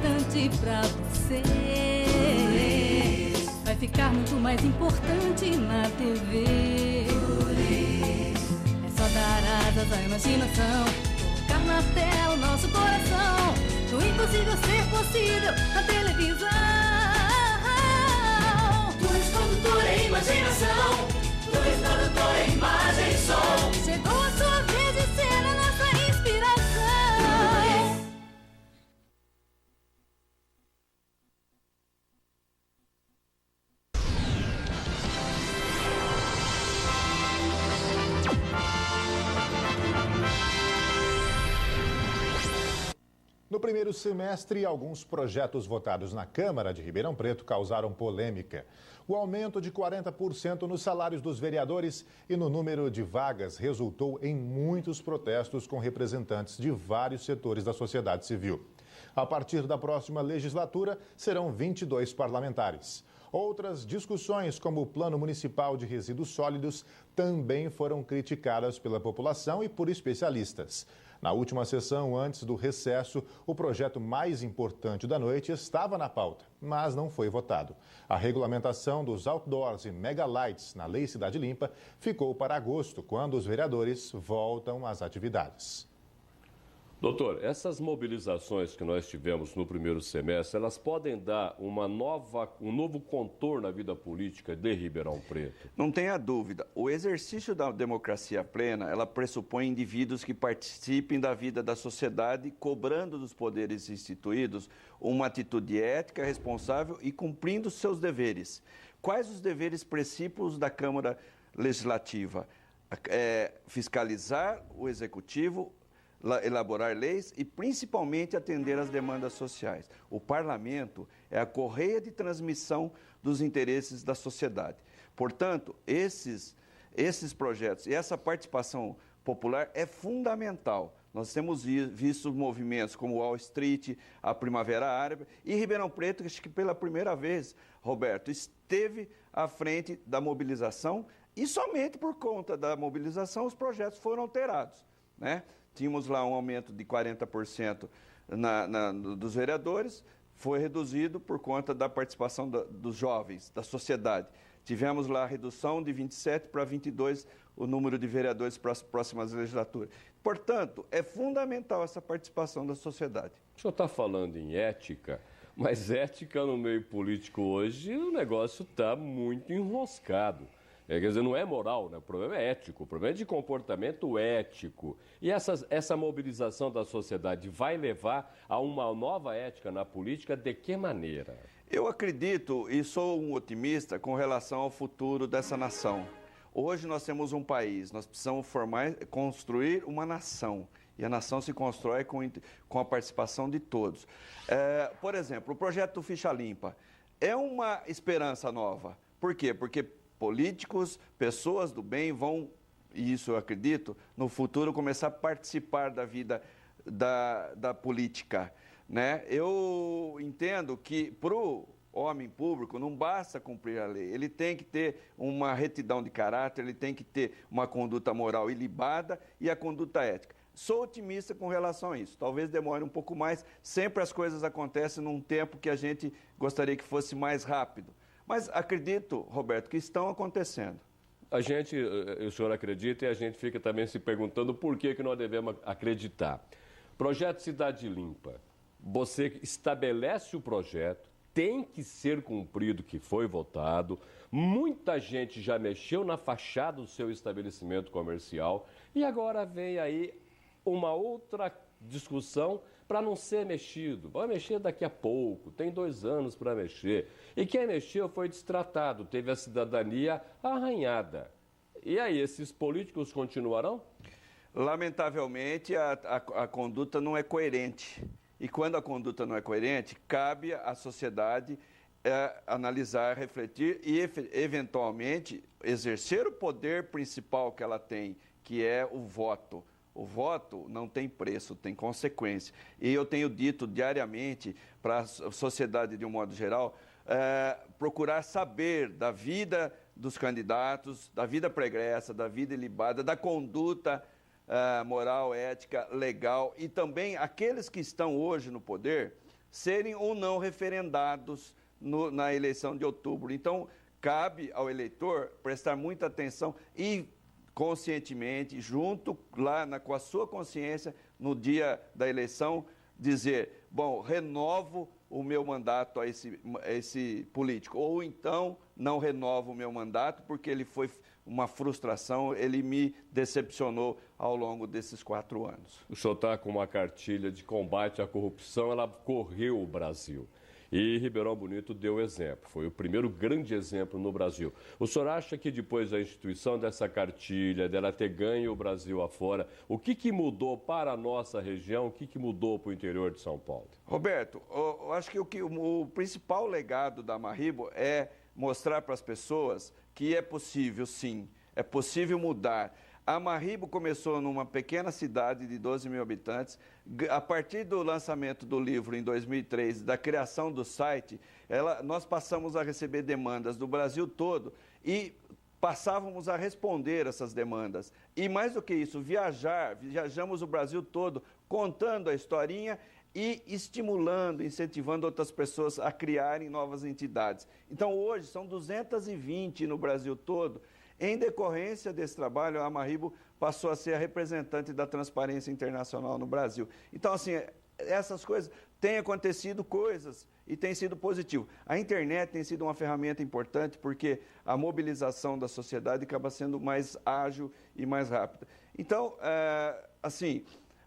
importante pra você. Vai ficar muito mais importante na TV. É só dar asas à imaginação, colocar na tela o nosso coração. O impossível ser possível na televisão. Luz, condutora e imaginação. Luz, produtora, imagem e som. Chegou a sua vez de ser a nossa inspiração. No primeiro semestre, alguns projetos votados na Câmara de Ribeirão Preto causaram polêmica. O aumento de 40% nos salários dos vereadores e no número de vagas resultou em muitos protestos com representantes de vários setores da sociedade civil. A partir da próxima legislatura, serão 22 parlamentares. Outras discussões, como o Plano Municipal de Resíduos Sólidos, também foram criticadas pela população e por especialistas. Na última sessão, antes do recesso, o projeto mais importante da noite estava na pauta, mas não foi votado. A regulamentação dos outdoors e megalights na Lei Cidade Limpa ficou para agosto, quando os vereadores voltam às atividades. Doutor, essas mobilizações que nós tivemos no primeiro semestre, elas podem dar um novo contorno à vida política de Ribeirão Preto? Não tenha dúvida. O exercício da democracia plena, ela pressupõe indivíduos que participem da vida da sociedade, cobrando dos poderes instituídos uma atitude ética, responsável e cumprindo seus deveres. Quais os deveres princípios da Câmara Legislativa? Fiscalizar o Executivo, elaborar leis e, principalmente, atender às demandas sociais. O parlamento é a correia de transmissão dos interesses da sociedade. Portanto, esses projetos e essa participação popular é fundamental. Nós temos visto movimentos como Wall Street, a Primavera Árabe e Ribeirão Preto, acho que pela primeira vez, Roberto, esteve à frente da mobilização e somente por conta da mobilização os projetos foram alterados, né? Tínhamos lá um aumento de 40% dos vereadores, foi reduzido por conta da participação dos jovens, da sociedade. Tivemos lá a redução de 27 para 22 o número de vereadores para as próximas legislaturas. Portanto, é fundamental essa participação da sociedade. O senhor está falando em ética, mas ética no meio político hoje, o negócio está muito enroscado. Quer dizer, não é moral, né? O problema é ético, o problema é de comportamento ético. E essa mobilização da sociedade vai levar a uma nova ética na política de que maneira? Eu acredito e sou um otimista com relação ao futuro dessa nação. Hoje nós temos um país, nós precisamos construir uma nação. E a nação se constrói com a participação de todos. Por exemplo, o projeto do Ficha Limpa é uma esperança nova. Por quê? Porque políticos, pessoas do bem vão, e isso eu acredito, no futuro começar a participar da vida da política, né? Eu entendo que para o homem público não basta cumprir a lei, ele tem que ter uma retidão de caráter, ele tem que ter uma conduta moral ilibada e a conduta ética. Sou otimista com relação a isso, talvez demore um pouco mais, sempre as coisas acontecem num tempo que a gente gostaria que fosse mais rápido. Mas acredito, Roberto, que estão acontecendo. O senhor acredita e a gente fica também se perguntando por que nós devemos acreditar. Projeto Cidade Limpa, você estabelece o projeto, tem que ser cumprido, que foi votado, muita gente já mexeu na fachada do seu estabelecimento comercial e agora vem aí uma outra discussão para não ser mexido. Vai mexer daqui a pouco, tem 2 anos para mexer. E quem mexeu foi destratado, teve a cidadania arranhada. E aí, esses políticos continuarão? Lamentavelmente, a conduta não é coerente. E quando a conduta não é coerente, cabe à sociedade analisar, refletir e, eventualmente, exercer o poder principal que ela tem, que é o voto. O voto não tem preço, tem consequência. E eu tenho dito diariamente para a sociedade, de um modo geral, procurar saber da vida dos candidatos, da vida pregressa, da vida ilibada, da conduta moral, ética, legal. E também aqueles que estão hoje no poder, serem ou não referendados na eleição de outubro. Então, cabe ao eleitor prestar muita atenção e conscientemente, junto lá com a sua consciência, no dia da eleição, dizer, bom, renovo o meu mandato a esse político, ou então não renovo o meu mandato porque ele foi uma frustração, ele me decepcionou ao longo desses 4 anos. O senhor está com uma cartilha de combate à corrupção, ela correu o Brasil. E Ribeirão Bonito deu exemplo, foi o primeiro grande exemplo no Brasil. O senhor acha que depois da instituição dessa cartilha, dela ter ganho o Brasil afora, o que mudou para a nossa região, o que mudou para o interior de São Paulo? Roberto, eu acho que o principal legado da Amarribo é mostrar para as pessoas que é possível, sim, é possível mudar. A Amarribo começou numa pequena cidade de 12 mil habitantes. A partir do lançamento do livro em 2003, da criação do site, nós passamos a receber demandas do Brasil todo e passávamos a responder essas demandas. E mais do que isso, viajamos o Brasil todo contando a historinha e estimulando, incentivando outras pessoas a criarem novas entidades. Então, hoje, são 220 no Brasil todo. Em decorrência desse trabalho, a Amarribo passou a ser a representante da Transparência Internacional no Brasil. Então, assim, essas coisas, têm acontecido coisas e tem sido positivo. A internet tem sido uma ferramenta importante porque a mobilização da sociedade acaba sendo mais ágil e mais rápida. Então, assim,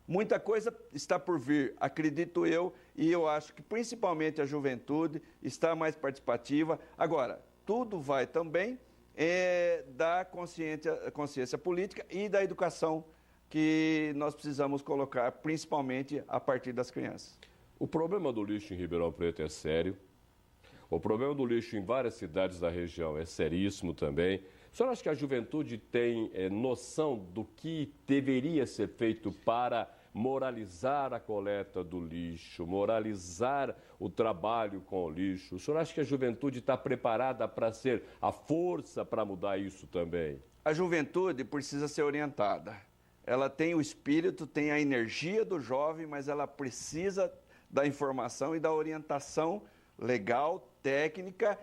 muita coisa está por vir, acredito eu, e eu acho que principalmente a juventude está mais participativa. Agora, tudo vai também da consciência política e da educação que nós precisamos colocar, principalmente a partir das crianças. O problema do lixo em Ribeirão Preto é sério. O problema do lixo em várias cidades da região é seríssimo também. O senhor acha que a juventude tem noção do que deveria ser feito para moralizar a coleta do lixo, moralizar o trabalho com o lixo? O senhor acha que a juventude está preparada para ser a força para mudar isso também? A juventude precisa ser orientada. Ela tem o espírito, tem a energia do jovem, mas ela precisa da informação e da orientação legal, técnica,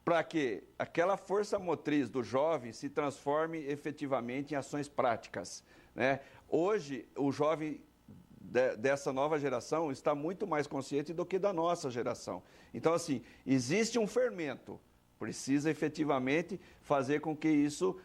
para que aquela força motriz do jovem se transforme efetivamente em ações práticas, né? Hoje, o jovem dessa nova geração está muito mais consciente do que da nossa geração. Então, assim, existe um fermento, precisa efetivamente fazer com que isso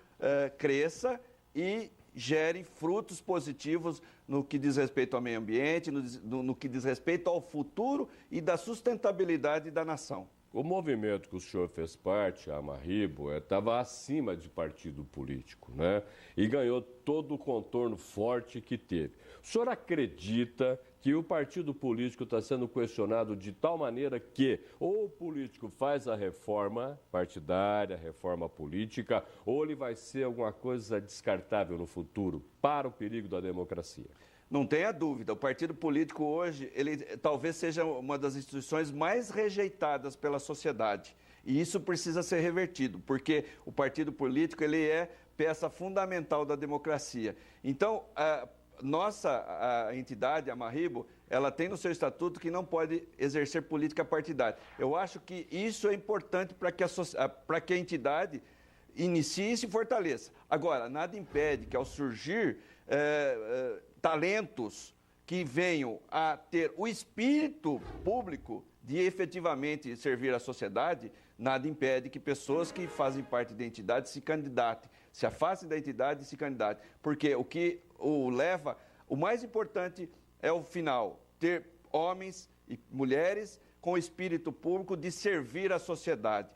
cresça e gere frutos positivos no que diz respeito ao meio ambiente, no que diz respeito ao futuro e da sustentabilidade da nação. O movimento que o senhor fez parte, a Amarribo, estava acima de partido político, né? E ganhou todo o contorno forte que teve. O senhor acredita que o partido político está sendo questionado de tal maneira que ou o político faz a reforma partidária, reforma política, ou ele vai ser alguma coisa descartável no futuro para o perigo da democracia? Não tenha dúvida, o partido político hoje, ele talvez seja uma das instituições mais rejeitadas pela sociedade. E isso precisa ser revertido, porque o partido político, ele é peça fundamental da democracia. Então, a entidade, a Amarribo, ela tem no seu estatuto que não pode exercer política partidária. Eu acho que isso é importante para que a entidade inicie e se fortaleça. Agora, nada impede que ao surgir talentos que venham a ter o espírito público de efetivamente servir a sociedade, nada impede que pessoas que fazem parte da entidade se candidatem, se afastem da entidade e se candidatem. Porque o que o mais importante é o final, ter homens e mulheres com espírito público de servir a sociedade.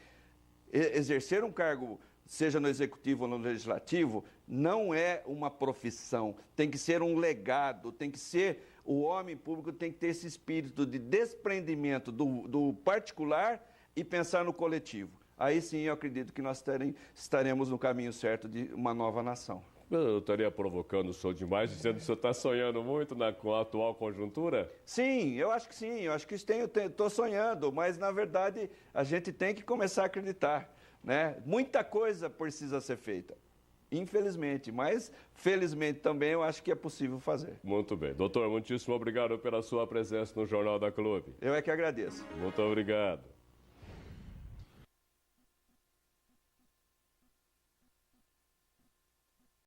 Exercer um cargo, seja no executivo ou no legislativo, não é uma profissão, tem que ser um legado, tem que ser, o homem público tem que ter esse espírito de desprendimento do particular e pensar no coletivo. Aí sim eu acredito que nós estaremos no caminho certo de uma nova nação. Eu estaria provocando o senhor demais, dizendo que o senhor está sonhando muito com a atual conjuntura? Sim, eu acho que sim, eu acho que estou sonhando, mas na verdade a gente tem que começar a acreditar, né? Muita coisa precisa ser feita. infelizmente, mas felizmente também eu acho que é possível fazer. Muito bem. Doutor, muitíssimo obrigado pela sua presença no Jornal da Clube. Eu é que agradeço. Muito obrigado.